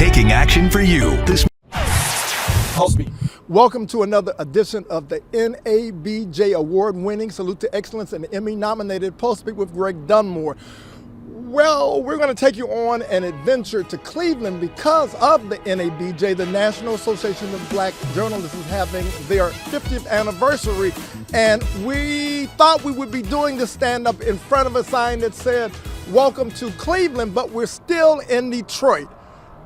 taking action for you. This Welcome to another edition of the NABJ award-winning, Salute to Excellence, and Emmy-nominated PULSEBEAT with Greg Dunmore. Well, we're going to take you on an adventure to Cleveland because of the NABJ, the National Association of Black Journalists, is having their 50th anniversary. And we thought we would be doing this stand-up in front of a sign that said, "Welcome to Cleveland," but we're still in Detroit.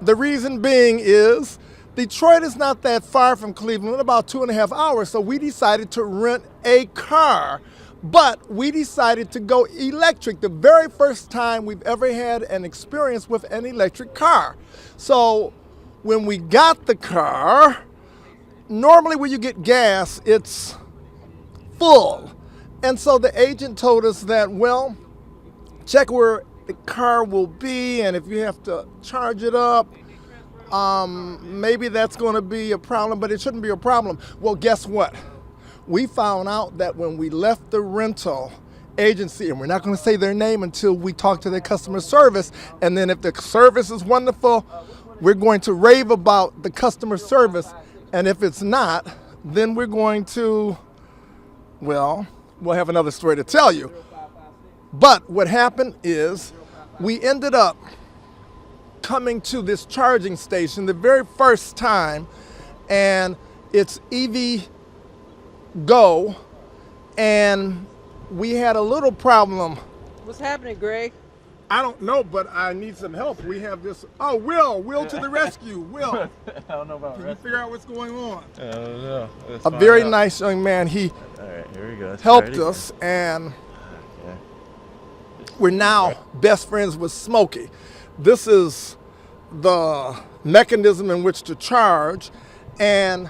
The reason being is Detroit is not that far from Cleveland, about 2.5 hours, so we decided to rent a car. But we decided to go electric, the very first time we've ever had an experience with an electric car. So when we got the car, normally when you get gas, it's full. And so the agent told us that, well, check where the car will be, and if you have to charge it up, maybe that's going to be a problem, but it shouldn't be a problem. Well, guess what? We found out that when we left the rental agency, and we're not going to say their name until we talk to their customer service, and then if the service is wonderful, we're going to rave about the customer service, and if it's not, then we're going to, well, we'll have another story to tell you. But what happened is we ended up coming to this charging station the very first time, and it's EV Go, and we had a little problem. What's happening, Greg? I don't know, but I need some help. We have this. Oh, Will to the rescue. Will, I don't know about can you figure out what's going on? I don't know. A very nice young man. He All right, here we go. helped us, and we're now best friends with Smokey. This is the mechanism in which to charge, and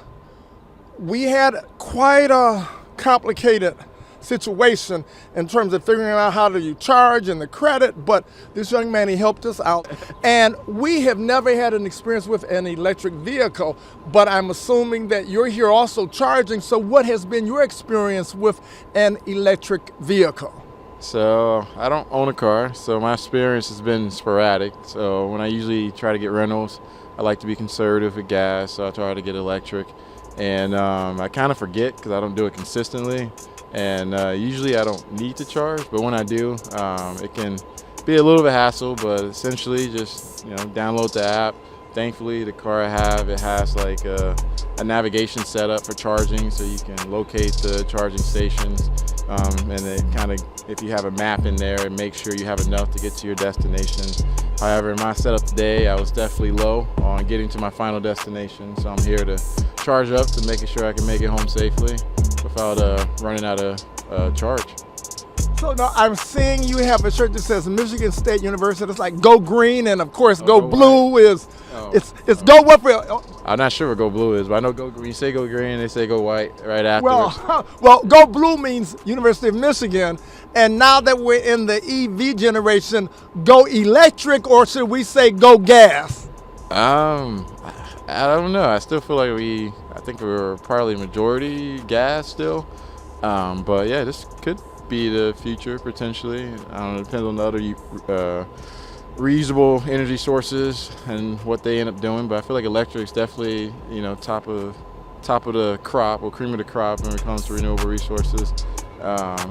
we had quite a complicated situation in terms of figuring out how do you charge and the credit, but this young man, he helped us out. And we have never had an experience with an electric vehicle, but I'm assuming that you're here also charging. So what has been your experience with an electric vehicle? So I don't own a car, so my experience has been sporadic. So when I usually try to get rentals, I like to be conservative with gas, so I try to get electric. And I kind of forget because I don't do it consistently. And usually I don't need to charge, but when I do, it can be a little bit of a hassle, but essentially just, download the app. Thankfully, the car I have, it has like a navigation setup for charging, so you can locate the charging stations. And it kind of, if you have a map in there, it makes sure you have enough to get to your destination. However, in my setup today, I was definitely low on getting to my final destination, so I'm here to charge up to making sure I can make it home safely without running out of charge. So now I'm seeing you have a shirt that says Michigan State University. It's like Go Green, and of course Go Blue is, it's Go what for? I'm not sure what Go Blue is, but I know Go Green. You say Go Green, they say Go White right afterwards. Well, Go Blue means University of Michigan, and now that we're in the EV generation, Go Electric, or should we say Go Gas? I don't know. I still feel like I think we're probably majority gas still. But yeah, this could be the future potentially. I don't know, it depends on the other reusable energy sources and what they end up doing, but I feel like electric's definitely top of the crop, or cream of the crop when it comes to renewable resources.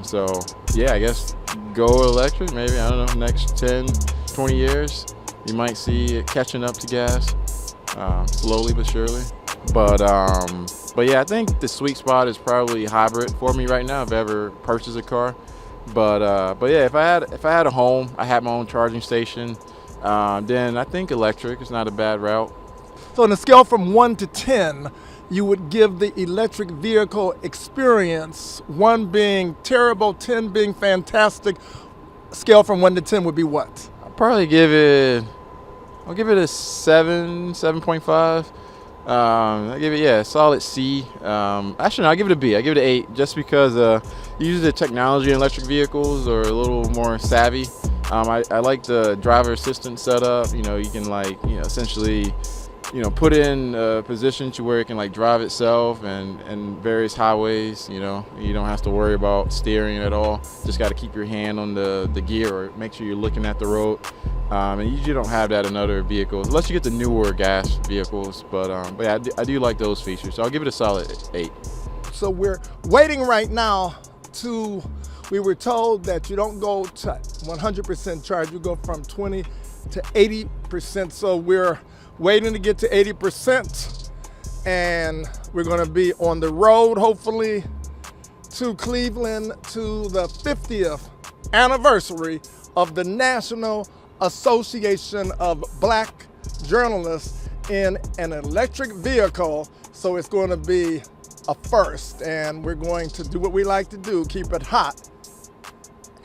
So yeah, I guess go electric maybe, I don't know, next 10-20 years you might see it catching up to gas, slowly but surely. But yeah, I think the sweet spot is probably hybrid for me right now if I ever purchase a car. But yeah, if I had a home, I had my own charging station, then I think electric is not a bad route. So on a scale from 1 to 10, you would give the electric vehicle experience, 1 being terrible, 10 being fantastic. Scale from 1 to 10 would be what? I'll give it a 7.5. I give it a solid C. Actually, no, I'll give it a B. I give it an 8 just because usually the technology in electric vehicles are a little more savvy. I like the driver assistance setup. You can essentially put in a position to where it can like drive itself and various highways. You don't have to worry about steering at all. Just got to keep your hand on the gear or make sure you're looking at the road. And you usually don't have that in other vehicles, unless you get the newer gas vehicles. But yeah, I do like those features. So I'll give it a solid 8. So we're waiting right now we were told that you don't go to 100% charge, you go from 20 to 80%. So we're waiting to get to 80%, and we're gonna be on the road, hopefully, to Cleveland to the 50th anniversary of the National Association of Black Journalists in an Electric Vehicle. So it's gonna be a first, and we're going to do what we like to do, keep it hot,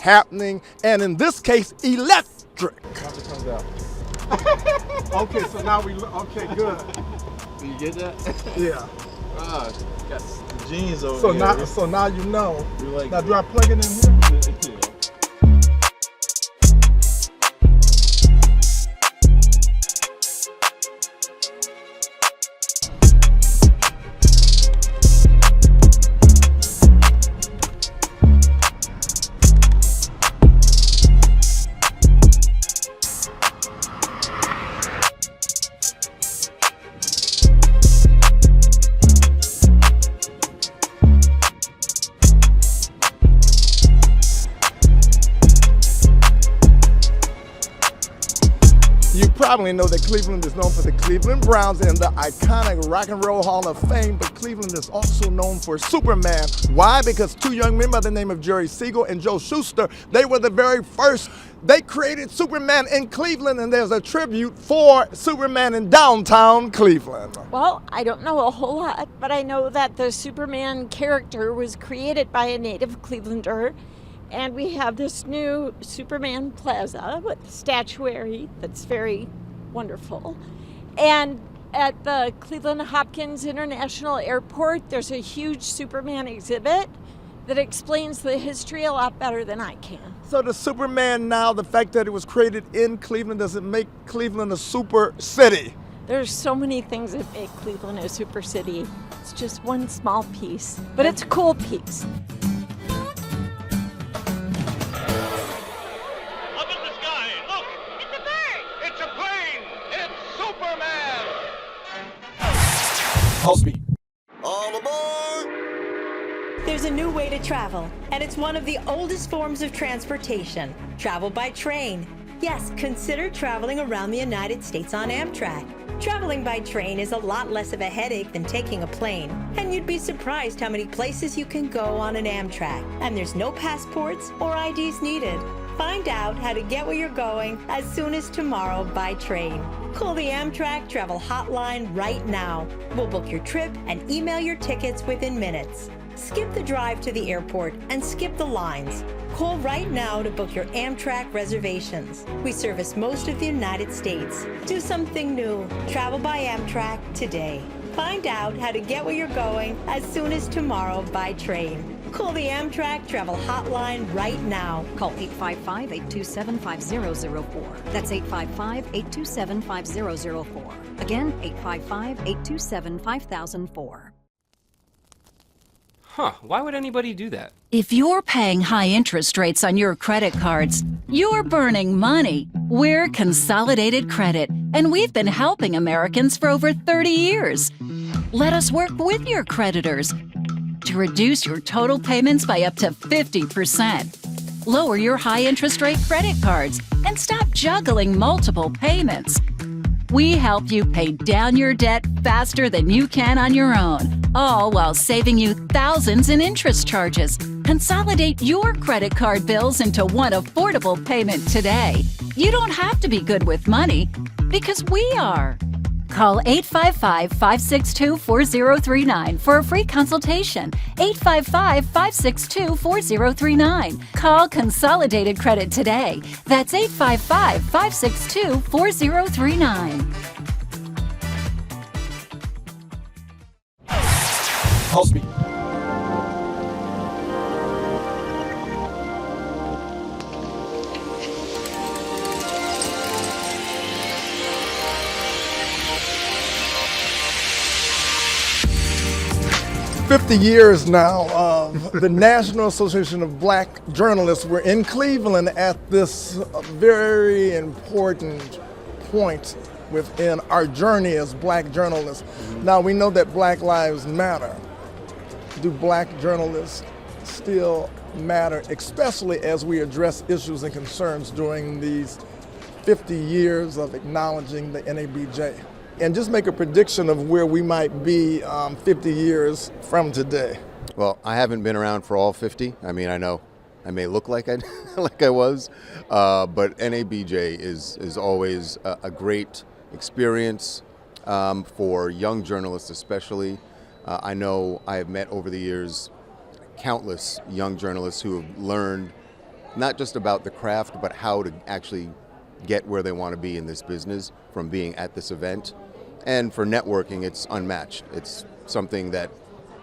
happening, and in this case, electric. Once it comes out. Okay, so now okay, good. Do you get that? Yeah. Ah, got jeans over So here. so now you know. You like Now do I plug it in here? You probably know that Cleveland is known for the Cleveland Browns and the iconic Rock and Roll Hall of Fame, but Cleveland is also known for Superman. Why? Because two young men by the name of Jerry Siegel and Joe Shuster, they were the very first. They created Superman in Cleveland, and there's a tribute for Superman in downtown Cleveland. Well, I don't know a whole lot, but I know that the Superman character was created by a native Clevelander. And we have this new Superman Plaza with statuary that's very wonderful. And at the Cleveland Hopkins International Airport, there's a huge Superman exhibit that explains the history a lot better than I can. So the Superman now, the fact that it was created in Cleveland, does it make Cleveland a super city? There's so many things that make Cleveland a super city. It's just one small piece, but it's a cool piece. PulseBeat. All aboard! There's a new way to travel, and it's one of the oldest forms of transportation, travel by train. Yes, consider traveling around the United States on Amtrak. Traveling by train is a lot less of a headache than taking a plane, and you'd be surprised how many places you can go on an Amtrak, and there's no passports or IDs needed. Find out how to get where you're going as soon as tomorrow by train. Call the Amtrak Travel Hotline right now. We'll book your trip and email your tickets within minutes. Skip the drive to the airport and skip the lines. Call right now to book your Amtrak reservations. We service most of the United States. Do something new. Travel by Amtrak today. Find out how to get where you're going as soon as tomorrow by train. Call the Amtrak Travel Hotline right now. Call 855-827-5004. That's 855-827-5004. Again, 855-827-5004. Huh, why would anybody do that? If you're paying high interest rates on your credit cards, you're burning money. We're Consolidated Credit, and we've been helping Americans for over 30 years. Let us work with your creditors to reduce your total payments by up to 50%. Lower your high interest rate credit cards and stop juggling multiple payments. We help you pay down your debt faster than you can on your own, all while saving you thousands in interest charges. Consolidate your credit card bills into one affordable payment today. You don't have to be good with money, because we are. Call 855-562-4039 for a free consultation. 855-562-4039. Call Consolidated Credit today. That's 855-562-4039. PulseBeat. 50 years now of the National Association of Black Journalists. We're in Cleveland at this very important point within our journey as black journalists. Now, we know that Black Lives Matter. Do black journalists still matter, especially as we address issues and concerns during these 50 years of acknowledging the NABJ? And just make a prediction of where we might be 50 years from today. Well, I haven't been around for all 50. I mean, I know I may look like I was, but NABJ is always a great experience for young journalists especially. I know I have met over the years countless young journalists who have learned not just about the craft, but how to actually get where they want to be in this business from being at this event. And for networking, it's unmatched. It's something that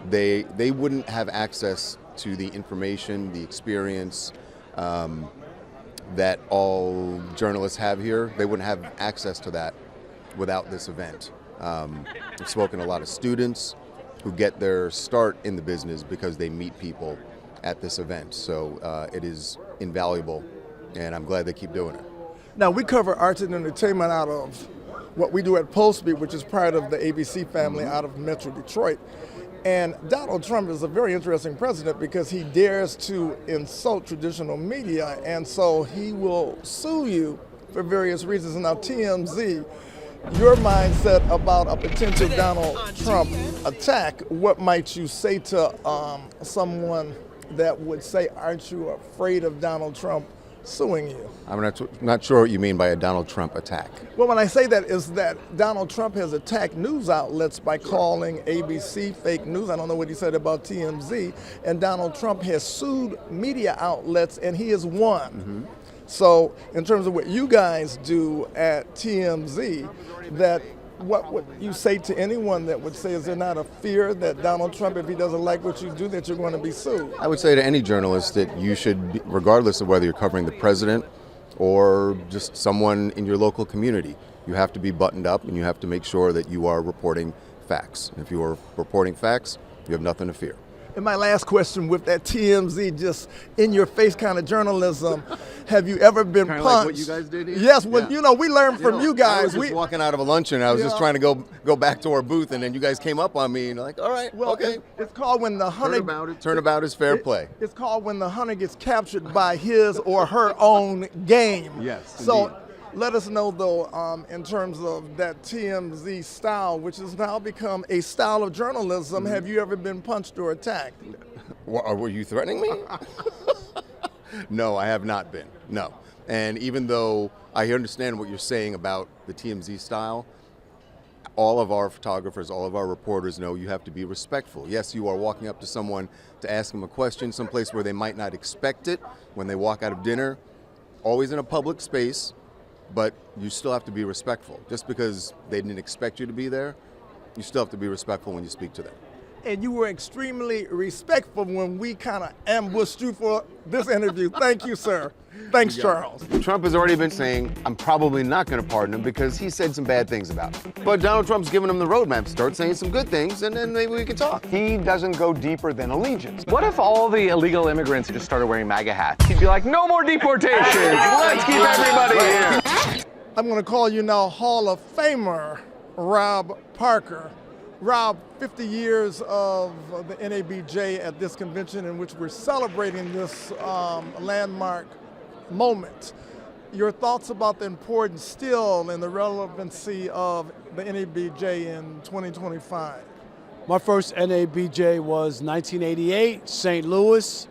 they wouldn't have access to the information, the experience that all journalists have here. They wouldn't have access to that without this event. I've spoken to a lot of students who get their start in the business because they meet people at this event. So it is invaluable, and I'm glad they keep doing it. Now, we cover arts and entertainment out of what we do at PulseBeat, which is part of the ABC family out of Metro Detroit. And Donald Trump is a very interesting president because he dares to insult traditional media, and so he will sue you for various reasons. Now, TMZ, your mindset about a potential Donald Trump attack, what might you say to someone that would say, aren't you afraid of Donald Trump suing you? I'm not sure what you mean by a Donald Trump attack. Well, when I say that is that Donald Trump has attacked news outlets by calling ABC fake news. I don't know what he said about TMZ. And Donald Trump has sued media outlets, and he has won. So in terms of what you guys do at TMZ, that what would you say to anyone that would say, is there not a fear that Donald Trump, if he doesn't like what you do, that you're going to be sued? I would say to any journalist that you should, regardless of whether you're covering the president or just someone in your local community, you have to be buttoned up and you have to make sure that you are reporting facts. And if you are reporting facts, you have nothing to fear. And my last question, with that TMZ, just in-your-face kind of journalism, have you ever been punched? Like what you guys did here? Yes, well, you know, we learned from you guys. I was just walking out of a luncheon, I was just trying to go back to our booth, and then you guys came up on me, and like, all right, well, okay. It's called when the hunter... Turnabout is fair play. It's called when the hunter gets captured by his or her own game. Yes, So indeed. let us know, though, in terms of that TMZ style, which has now become a style of journalism, have you ever been punched or attacked? Were you threatening me? No, I have not been, no. And even though I understand what you're saying about the TMZ style, all of our photographers, all of our reporters know you have to be respectful. Yes, you are walking up to someone to ask them a question, someplace where they might not expect it when they walk out of dinner, always in a public space, but you still have to be respectful. Just because they didn't expect you to be there, you still have to be respectful when you speak to them. And you were extremely respectful when we kind of ambushed you for this interview. Thank you, sir. Thanks, Charles. Trump has already been saying, I'm probably not going to pardon him because he said some bad things about him. But Donald Trump's giving him the roadmap. Start saying some good things, and then maybe we can talk. He doesn't go deeper than allegiance. What if all the illegal immigrants just started wearing MAGA hats? He'd be like, no more deportations. Let's keep everybody here. I'm going to call you now Hall of Famer Rob Parker. Rob, 50 years of the NABJ at this convention in which we're celebrating this landmark moment. Your thoughts about the importance still and the relevancy of the NABJ in 2025? My first NABJ was 1988, St. Louis,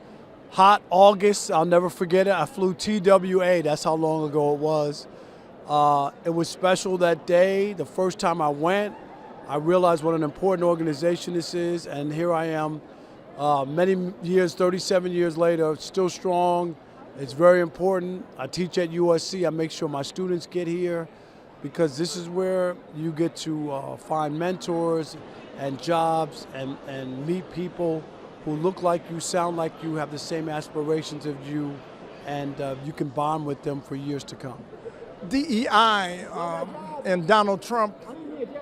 hot August. I'll never forget it. I flew TWA, that's how long ago it was. It was special that day. The first time I went, I realized what an important organization this is, and here I am many years, 37 years later, still strong. It's very important. I teach at USC. I make sure my students get here because this is where you get to find mentors and jobs and meet people who look like you, sound like you, have the same aspirations as you, and you can bond with them for years to come. DEI and Donald Trump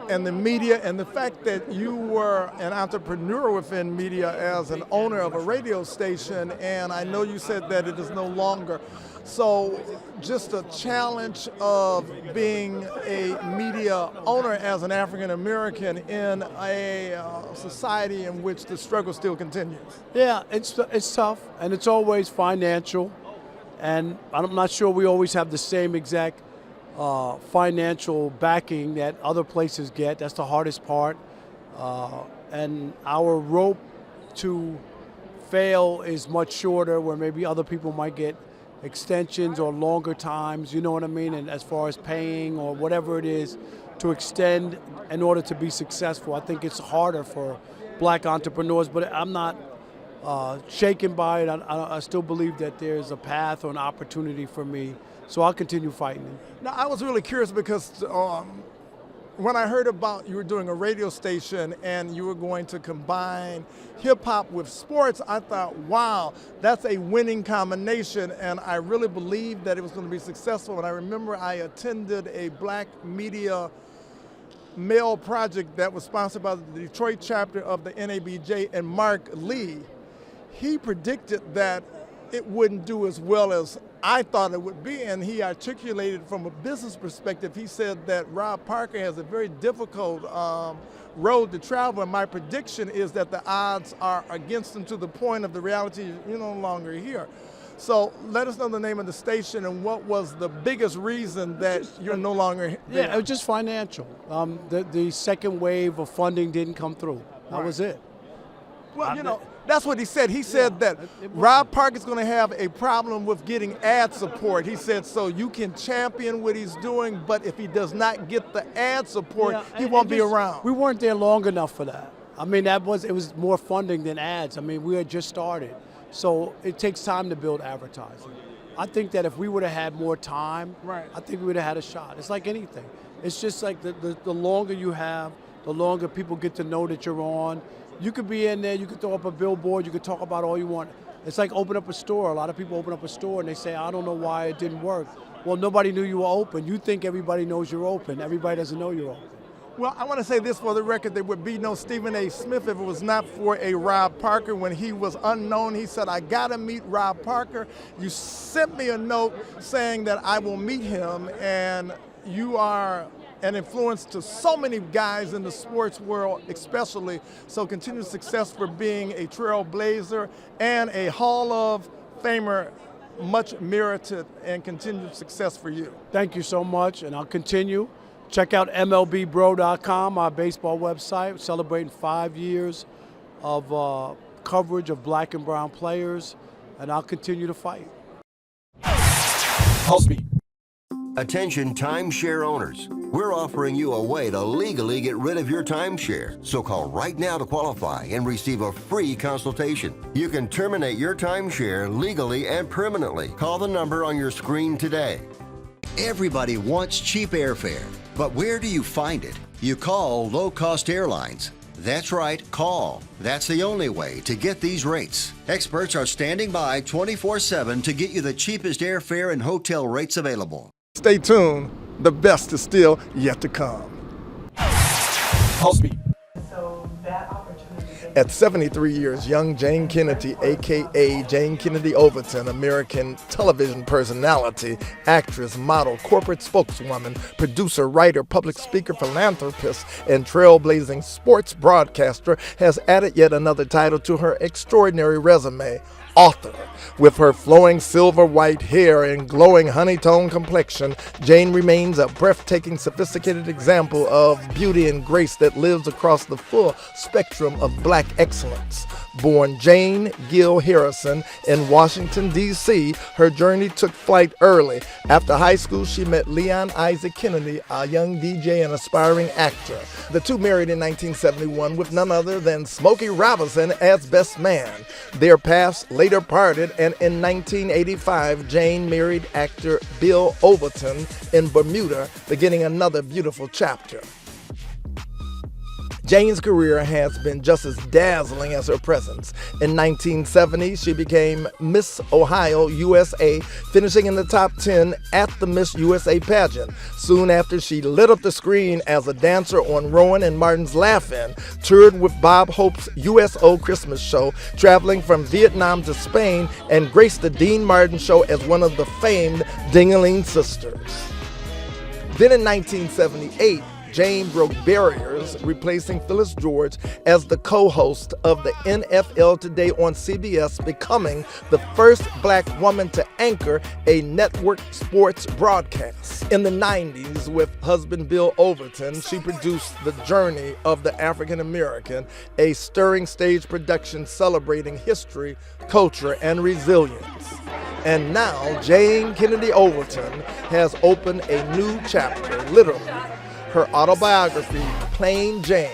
and the media, and the fact that you were an entrepreneur within media as an owner of a radio station, and I know you said that it is no longer. So just a challenge of being a media owner as an African American in a society in which the struggle still continues. Yeah, it's tough, and it's always financial, and I'm not sure we always have the same exact financial backing that other places get. That's the hardest part, and our rope to fail is much shorter, where maybe other people might get extensions or longer times, you know what I mean? And as far as paying or whatever it is to extend in order to be successful, I think it's harder for black entrepreneurs, but I'm not shaken by it. I still believe that there's a path or an opportunity for me, so I'll continue fighting. Now, I was really curious because when I heard about you were doing a radio station and you were going to combine hip-hop with sports, I thought, wow, that's a winning combination, and I really believed that it was going to be successful. And I remember I attended a black media mail project that was sponsored by the Detroit chapter of the NABJ, and Mark Lee, he predicted that it wouldn't do as well as I thought it would be, and he articulated from a business perspective. He said that Rob Parker has a very difficult road to travel, and my prediction is that the odds are against him to the point of the reality you're no longer here. So let us know the name of the station and what was the biggest reason that you're no longer here. Yeah, it was just financial. The second wave of funding didn't come through. That was it. Well, you know, that's what he said. He said that Rob Parker's going to have a problem with getting ad support. He said, so you can champion what he's doing, but if he does not get the ad support, he won't be around. We weren't there long enough for that. I mean, it was more funding than ads. I mean, we had just started. So it takes time to build advertising. I think that if we would have had more time, I think we would have had a shot. It's like anything. It's just like the longer you have, the longer people get to know that you're on. You could be in there, you could throw up a billboard, you could talk about all you want. It's like open up a store. A lot of people open up a store and they say, I don't know why it didn't work. Well, nobody knew you were open. You think everybody knows you're open. Everybody doesn't know you're open. Well, I want to say this for the record, there would be no Stephen A. Smith if it was not for a Rob Parker. When he was unknown, he said, I got to meet Rob Parker. You sent me a note saying that I will meet him, and you are an influence to so many guys in the sports world especially. So continued success for being a trailblazer and a Hall of Famer. Much merited, and continued success for you. Thank you so much, and I'll continue. Check out MLBBro.com, our baseball website, celebrating 5 years of coverage of black and brown players, and I'll continue to fight. PulseBeat. Attention timeshare owners. We're offering you a way to legally get rid of your timeshare. So call right now to qualify and receive a free consultation. You can terminate your timeshare legally and permanently. Call the number on your screen today. Everybody wants cheap airfare, but where do you find it? You call low-cost airlines. That's right, call. That's the only way to get these rates. Experts are standing by 24/7 to get you the cheapest airfare and hotel rates available. Stay tuned. The best is still yet to come. PulseBeat. At 73 years, young Jayne Kennedy, a.k.a. Jayne Kennedy Overton, American television personality, actress, model, corporate spokeswoman, producer, writer, public speaker, philanthropist, and trailblazing sports broadcaster, has added yet another title to her extraordinary resume, author. With her flowing silver white hair and glowing honey-tone complexion, Jayne remains a breathtaking, sophisticated example of beauty and grace that lives across the full spectrum of black excellence. Born Jane Gill Harrison in Washington, D.C., her journey took flight early. After high school, she met Leon Isaac Kennedy, a young DJ and aspiring actor. The two married in 1971 with none other than Smokey Robinson as best man. Their paths later parted, and in 1985, Jayne married actor Bill Overton in Bermuda, beginning another beautiful chapter. Jayne's career has been just as dazzling as her presence. In 1970, she became Miss Ohio USA, finishing in the top 10 at the Miss USA pageant. Soon after, she lit up the screen as a dancer on Rowan and Martin's Laugh-In, toured with Bob Hope's USO Christmas show, traveling from Vietnam to Spain, and graced the Dean Martin show as one of the famed Ding-a-Ling sisters. Then in 1978, Jayne broke barriers, replacing Phyllis George as the co-host of the NFL Today on CBS, becoming the first black woman to anchor a network sports broadcast. In the 90s, with husband Bill Overton, she produced The Journey of the African American, a stirring stage production celebrating history, culture, and resilience. And now, Jayne Kennedy Overton has opened a new chapter, literally. Her autobiography, Plain Jayne,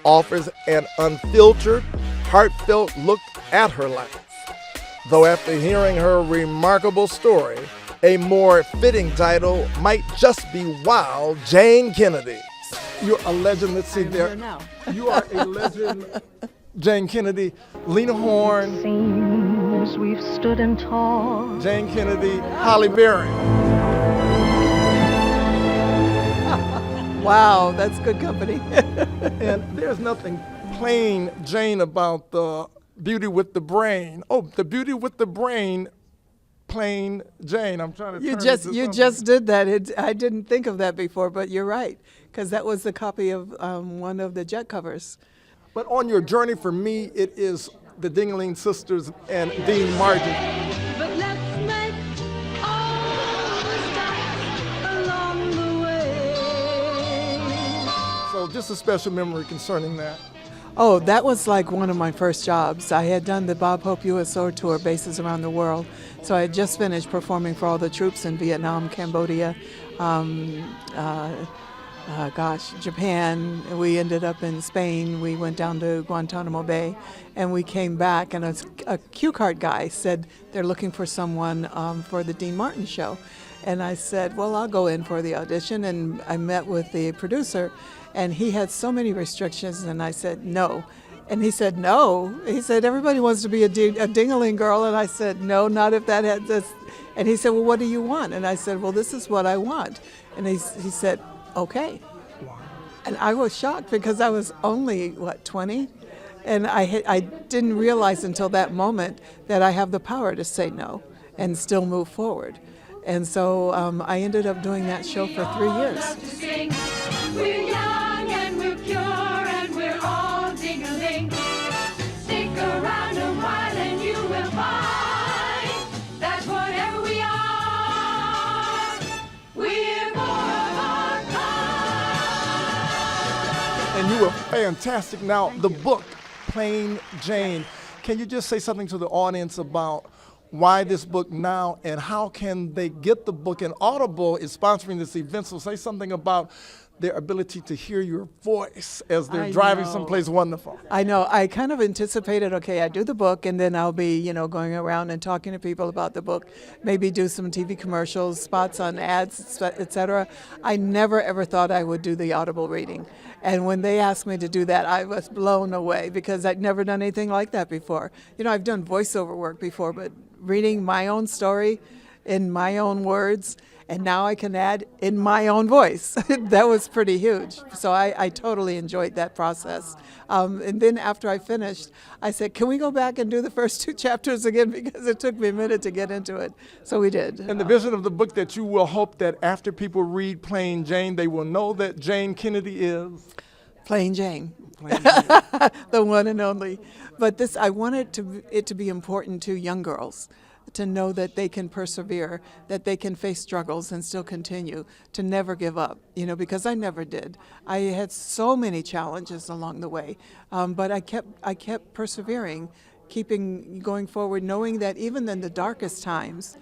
offers an unfiltered, heartfelt look at her life. Though after hearing her remarkable story, a more fitting title might just be Wow, Jayne Kennedy. You're a legend. Let's see there. You are a legend, Jayne Kennedy. Lena Horne. Seems we've stood and talked. Jayne Kennedy, Holly Berry. Wow, that's good company. And there's nothing plain Jayne about the Beauty with the Brain. Oh, the Beauty with the Brain, Plain Jayne. I'm trying to You turn just it to you something. just did that. I didn't think of that before, but you're right, because that was the copy of one of the Jet covers. But on your journey, for me, it is the Ding-a-Ling sisters and Dean Martin. But let's make all the stops along the way. So just a special memory concerning that. Oh, that was like one of my first jobs. I had done the Bob Hope USO tour, bases around the world. So I had just finished performing for all the troops in Vietnam, Cambodia, Japan. We ended up in Spain. We went down to Guantanamo Bay, and we came back, and a cue card guy said they're looking for someone for the Dean Martin show. And I said, well, I'll go in for the audition, and I met with the producer, and he had so many restrictions, and I said, no. And he said, no. He said, everybody wants to be a ding-a-ling girl, and I said, no, not if that had this. And he said, well, what do you want? And I said, well, this is what I want. And he said, okay. And I was shocked because I was only, 20? And I didn't realize until that moment that I have the power to say no and still move forward. And so I ended up doing that show for 3 years. We're young and we're pure and we're all ding-a-ling. Stick around a while and you will find that whatever we are, we're more of our kind. And you were fantastic. Now, the book, Plain Jayne, can you just say something to the audience about why this book now and how can they get the book? And Audible is sponsoring this event, so say something about their ability to hear your voice as they're driving someplace wonderful. I know. I kind of anticipated, okay, I do the book, and then I'll be, going around and talking to people about the book, maybe do some TV commercials, spots on ads, etc. I never, ever thought I would do the Audible reading. And when they asked me to do that, I was blown away because I'd never done anything like that before. I've done voiceover work before, but reading my own story in my own words, and now I can add in my own voice. That was pretty huge. So I totally enjoyed that process. And then after I finished, I said, can we go back and do the first 2 chapters again? Because it took me a minute to get into it. So we did. And the vision of the book that you will hope that after people read Plain Jayne, they will know that Jayne Kennedy is? Plain Jayne. The one and only. But I wanted it to be important to young girls, to know that they can persevere, that they can face struggles and still continue, to never give up, because I never did. I had so many challenges along the way, but I kept persevering, going forward, knowing that even in the darkest times,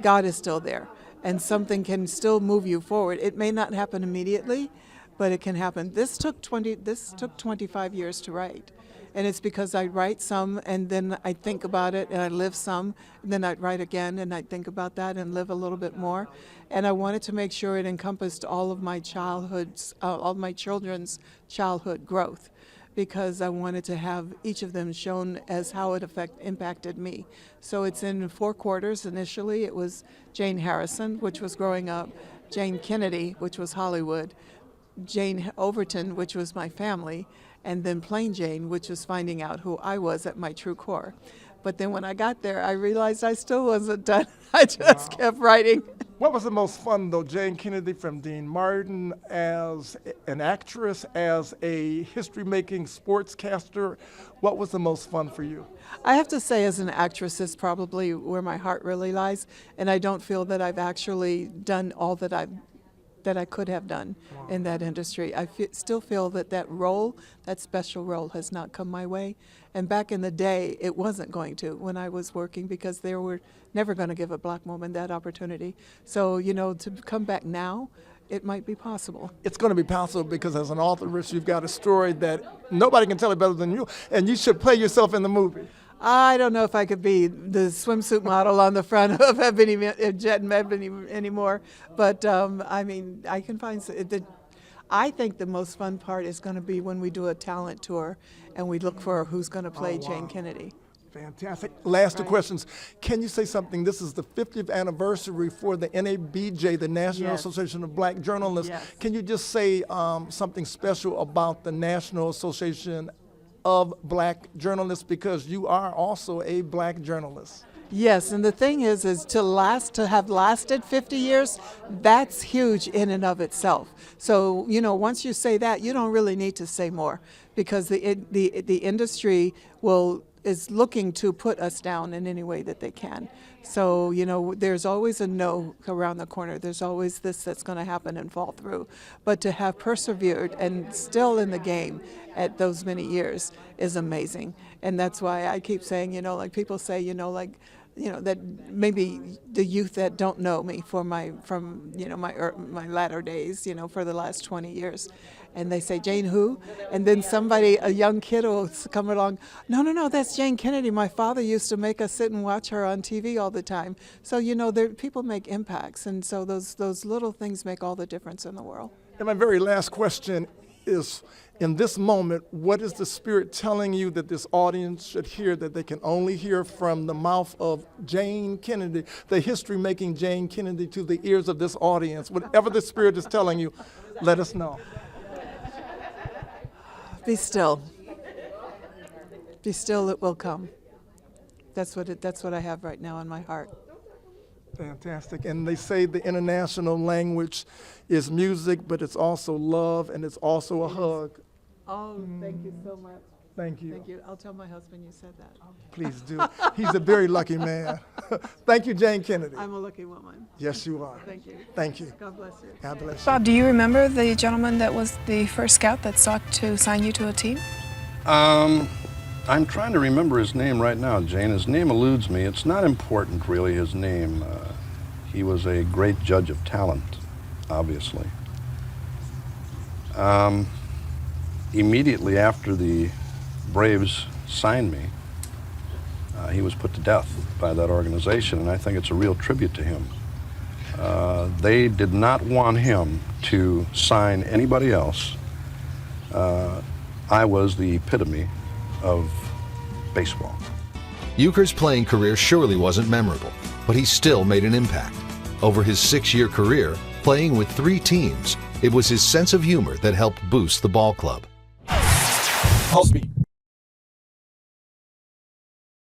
God is still there, and something can still move you forward. It may not happen immediately, but it can happen. This took 25 years to write. And it's because I write some and then I think about it and I live some, and then I'd write again and I'd think about that and live a little bit more. And I wanted to make sure it encompassed all of my all of my children's childhood growth, because I wanted to have each of them shown as how it impacted me. So it's in 4 quarters. Initially, it was Jane Harrison, which was growing up, Jayne Kennedy, which was Hollywood, Jayne Overton, which was my family, and then Plain Jane, which was finding out who I was at my true core. But then when I got there, I realized I still wasn't done. I just kept writing. What was the most fun, though, Jayne Kennedy from Dean Martin, as an actress, as a history-making sportscaster? What was the most fun for you? I have to say, as an actress, is probably where my heart really lies, and I don't feel that I've actually done all that I could have done in that industry. I still feel that that role, that special role, has not come my way. And back in the day, it wasn't going to when I was working, because they were never going to give a black woman that opportunity. So, you know, to come back now, it might be possible. It's going to be possible because as an authoress, you've got a story that nobody can tell it better than you, and you should play yourself in the movie. I don't know if I could be the swimsuit model on the front of Jet and Ebony anymore, but I mean, I can find I think the most fun part is going to be when we do a talent tour and we look for who's going to play Jayne Kennedy. Fantastic. Last 2 questions. Can you say something? This is the 50th anniversary for the NABJ, the National Association of Black Journalists. Can you just say something special about the National Association of Black Journalists, because you are also a black journalist? Yes, and the thing is to have lasted 50 years, that's huge in and of itself. So, you know, once you say that, you don't really need to say more, because the industry is looking to put us down in any way that they can. So, you know, there's always a no around the corner. There's always this that's going to happen and fall through. But to have persevered and still in the game at those many years is amazing. And that's why I keep saying, you know, like people say, you know, like, you know, that maybe the youth that don't know me from my latter days, you know, for the last 20 years. And they say, Jane who? And then a young kid will come along, no, that's Jayne Kennedy. My father used to make us sit and watch her on TV all the time. So, you know, people make impacts. And so those little things make all the difference in the world. And my very last question is, in this moment, what is the Spirit telling you that this audience should hear, that they can only hear from the mouth of Jayne Kennedy, the history-making Jayne Kennedy, to the ears of this audience? Whatever the Spirit is telling you, let us know. Be still. Be still, it will come. That's what I have right now in my heart. Fantastic. And they say the international language is music, but it's also love, and it's also a hug. Oh, thank you so much. Thank you. Thank you. I'll tell my husband you said that. Please do. He's a very lucky man. Thank you, Jayne Kennedy. I'm a lucky woman. Yes, you are. Thank you. Thank you. God bless you. God bless you. Bob, do you remember the gentleman that was the first scout that sought to sign you to a team? I'm trying to remember his name right now, Jane. His name eludes me. It's not important, really, his name. He was a great judge of talent, obviously. Immediately after the Braves signed me, he was put to death by that organization, and I think it's a real tribute to him. They did not want him to sign anybody else. I was the epitome of baseball. Euchre's playing career surely wasn't memorable, but he still made an impact. Over his 6-year career, playing with 3 teams, it was his sense of humor that helped boost the ball club. PulseBeat.